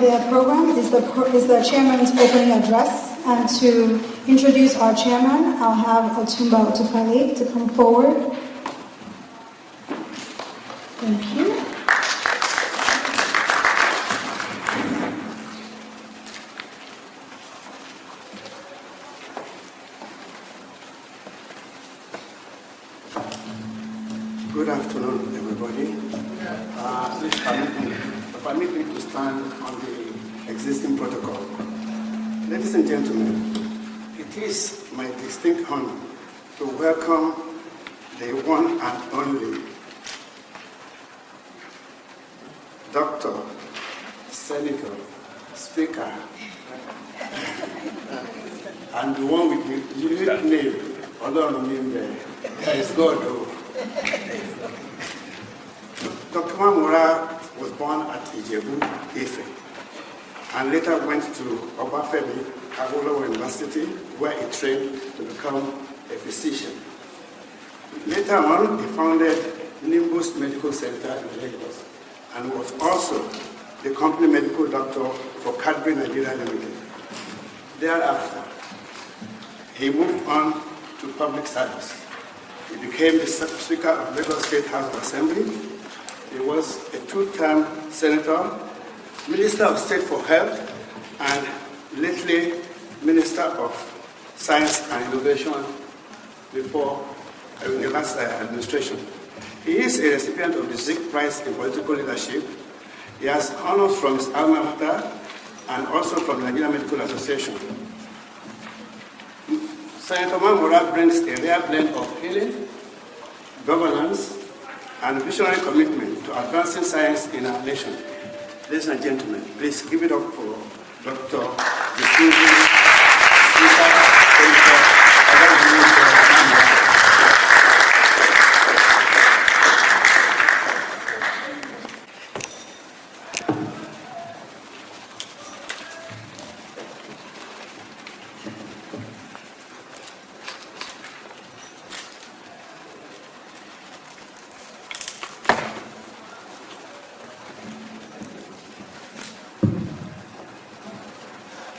the program is the chairman's opening address. And to introduce our chairman, I'll have Otumba Otufale to come forward. Thank you. Good afternoon, everybody. Please permit me to stand on the existing protocol. Ladies and gentlemen, it is my distinct honor to welcome the one and only Doctor, Senator, Speaker, and the one with the unique name, there is God. Dr. Mamora was born at Ijebu, Ife, and later went to Obafemi Awolowo University, where he trained to become a physician. Later on, he founded Nimbus Medical Center in Lagos, and was also the company medical doctor for Cadbury Nigeria Limited. Thereafter, he moved on to public service. He became the Speaker of Lagos State House of Assembly. He was a two-term senator, Minister of State for Health, and lately Minister of Science and Innovation before the last administration. He is a recipient of the Zik Prize in Political Leadership. He has honors from his alma mater and also from the Nigerian Medical Association. Senator Mamora brings a rare blend of healing, governance, and visionary commitment to advancing science in our nation. Ladies and gentlemen, please give it up for Dr.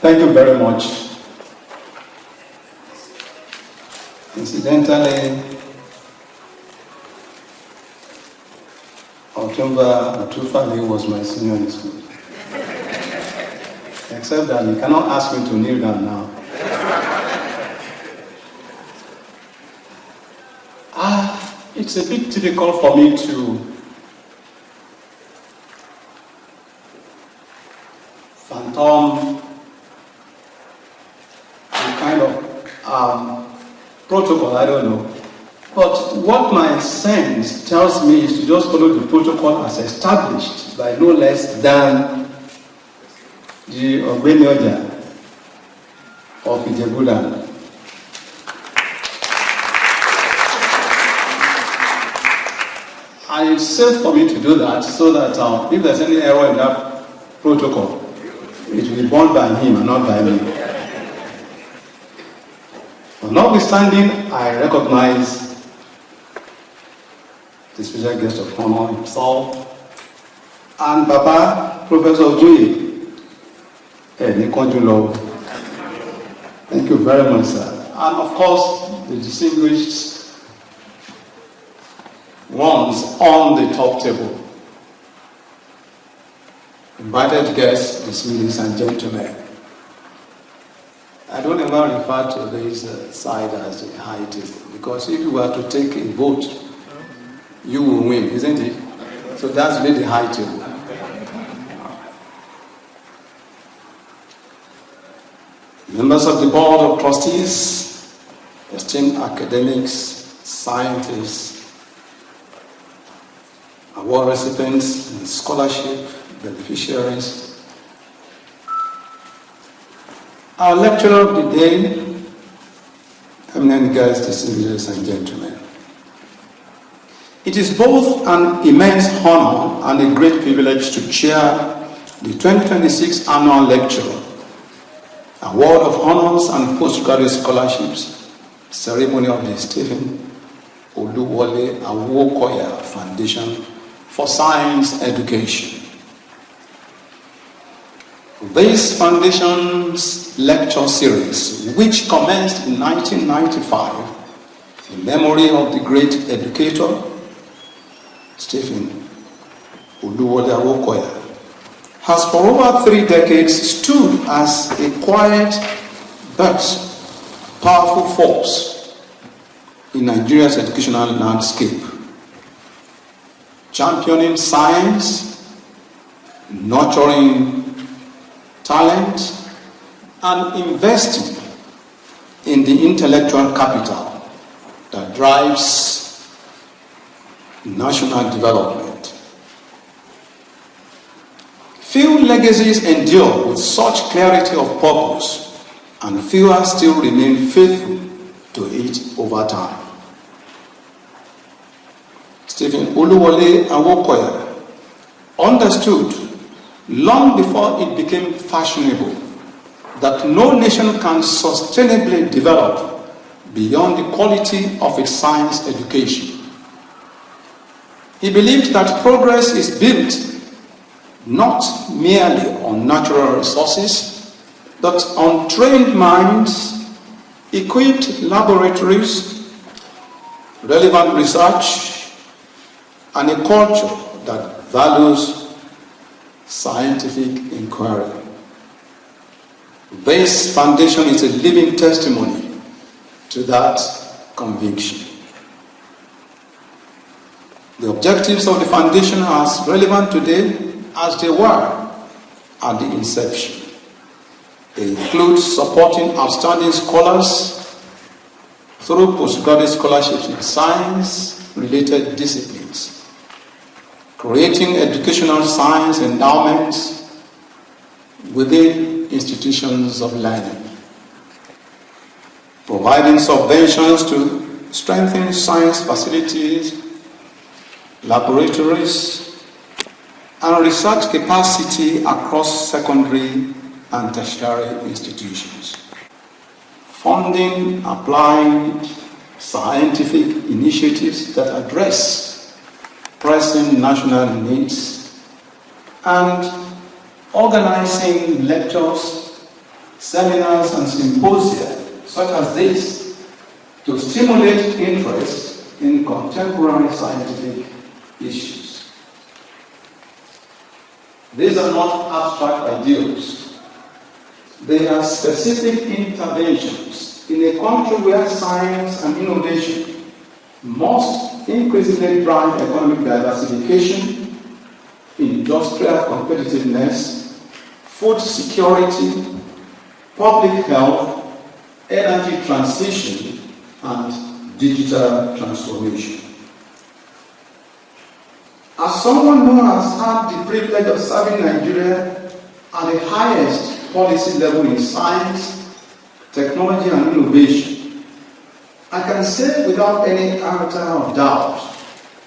Thank you very much. Incidentally, Otumba Otufale was my senior in school. Except that you cannot ask me to kneel down now. It's a bit difficult for me to phantom protocol, I don't know. But what my sense tells me is to just follow the protocol as established by no less than the Obenioja of Ijebuland. And it's safe for me to do that so that if there's any error in that protocol, it will be borne by him and not by me. Notwithstanding, I recognize the special guest of honor himself and Baba, Professor Juyi. Thank you very much, sir. And of course, the distinguished ones on the top table. Invited guests, ladies and gentlemen. I don't ever refer to this side as the high table, because if you were to take a vote, you will win, isn't it? So that's really the high table. Members of the Board of Trustees, esteemed academics, scientists, award recipients, and scholarship beneficiaries, our lecturer of the day, eminent guests, ladies and gentlemen. It is both an immense honor and a great privilege to chair the 2026 annual lecture, award of honors and postgraduate scholarships, ceremony of the Stephen Oluwole Awokoya Foundation for Science Education. This foundation's lecture series, which commenced in 1995 in memory of the great educator, Stephen Oluwole Awokoya, has for over 3 decades stood as a quiet but powerful force in Nigeria's educational landscape, championing science, nurturing talent, and investing in the intellectual capital that drives national development. Few legacies endure with such clarity of purpose, and fewer still remain faithful to it over time. Stephen Oluwole Awokoya understood long before it became fashionable that no nation can sustainably develop beyond the quality of its science education. He believed that progress is built not merely on natural resources, but on trained minds, equipped laboratories, relevant research, and a culture that values scientific inquiry. This foundation is a living testimony to that conviction. The objectives of the foundation are as relevant today as they were at the inception. They include supporting outstanding scholars through postgraduate scholarships in science-related disciplines, creating educational science endowments within institutions of learning, providing subventions to strengthen science facilities, laboratories, and research capacity across secondary and tertiary institutions, funding applied scientific initiatives that address pressing national needs, and organizing lectures, seminars, and symposia such as this to stimulate interest in contemporary scientific issues. These are not abstract ideals. They are specific interventions in a country where science and innovation must increasingly drive economic diversification, industrial competitiveness, food security, public health, energy transition, and digital transformation. As someone who has had the privilege of serving Nigeria at the highest policy level in science, technology, and innovation, I can say without any iota of doubt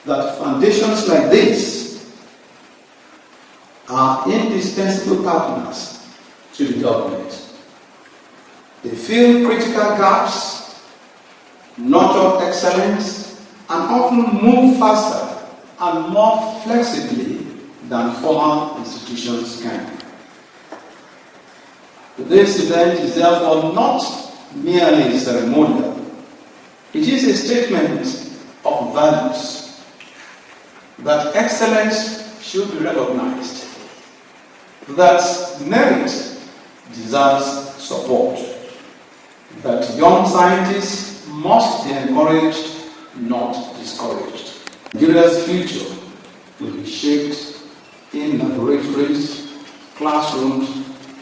that foundations like this are indispensable partners to the government. They fill critical gaps, nurture excellence, and often move faster and more flexibly than formal institutions can. This event is therefore not merely ceremonial. It is a statement of values that excellence should be recognized, that merit deserves support, that young scientists must be encouraged, not discouraged. Nigeria's future will be shaped in laboratories, classrooms,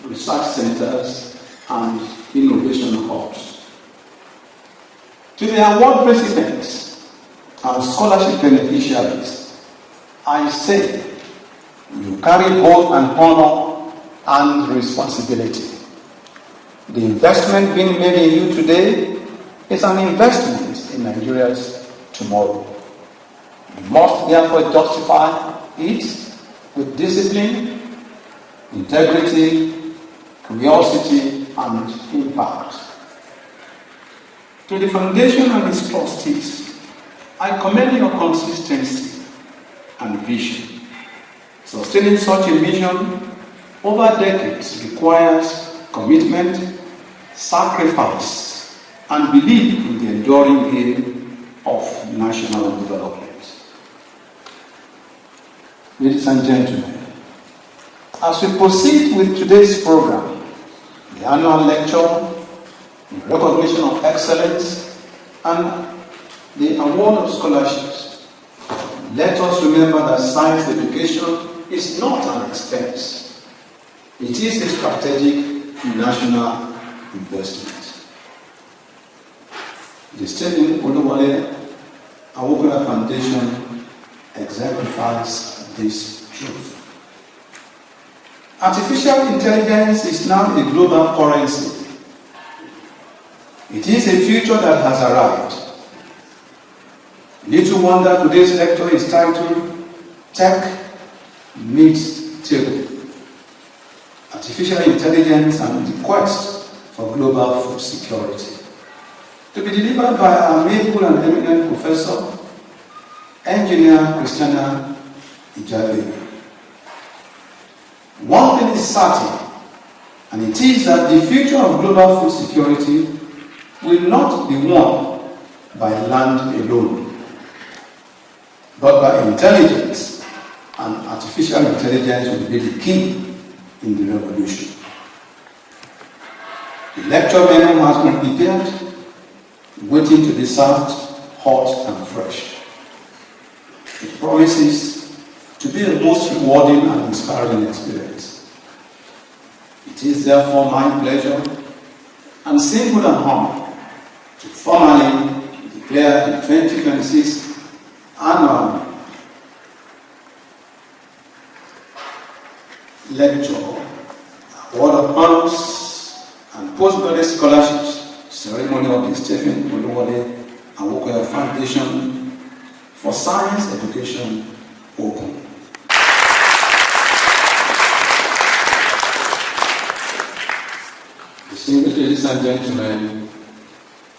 research centers, and innovation hubs. To the award recipients and scholarship beneficiaries, I say, you carry both an honor and responsibility. The investment being made in you today is an investment in Nigeria's tomorrow. You must therefore justify it with discipline, integrity, curiosity, and impact. To the foundation and its trustees, I commend your consistency and vision. Sustaining such a mission over decades requires commitment, sacrifice, and belief in the enduring aim of national development. Ladies and gentlemen, as we proceed with today's program, the annual lecture, in recognition of excellence, and the award of scholarships, let us remember that science education is not an expense. It is a strategic national investment. The Stephen Oluwole Awokoya Foundation exemplifies this truth. Artificial intelligence is now a global currency. It is a future that has arrived. Little wonder today's lecture is titled Tech Meets Table. Artificial intelligence and the quest for global food security. To be delivered by our able and eminent professor, Engineer Christiana Ijabe. One thing is certain, and it is that the future of global food security will not be won by land alone, but by intelligence, and artificial intelligence will be the key in the revolution. The lecture menu has been prepared, waiting to be served hot and fresh. It promises to be a most rewarding and inspiring experience. It is therefore my pleasure and simple and honor to formally declare the 2026 annual lecture, award of honors, and postgraduate scholarships ceremony of the Stephen Oluwole Awokoya Foundation for Science Education open. Distinguished ladies and gentlemen,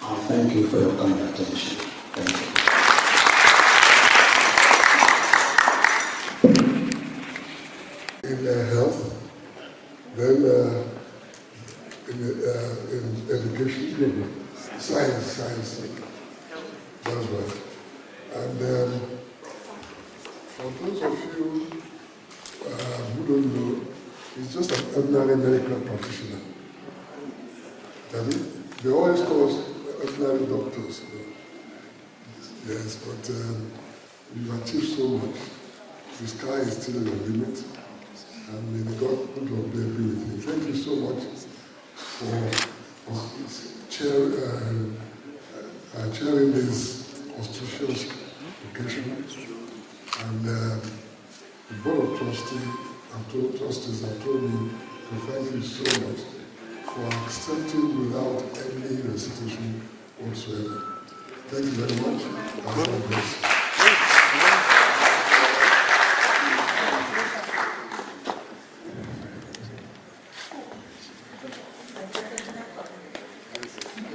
I thank you for your kind attention. Thank you. In health, then in education, science, that's right. And for those of you who don't know, he's just an ordinary medical practitioner. They always call us ordinary doctors. Yes, but we've achieved so much. The sky is still the limit. And may the God be with you. Thank you so much for chairing this auspicious occasion. And the Board of Trustees have told me to thank you so much for accepting without any recitation whatsoever. Thank you very much. God bless.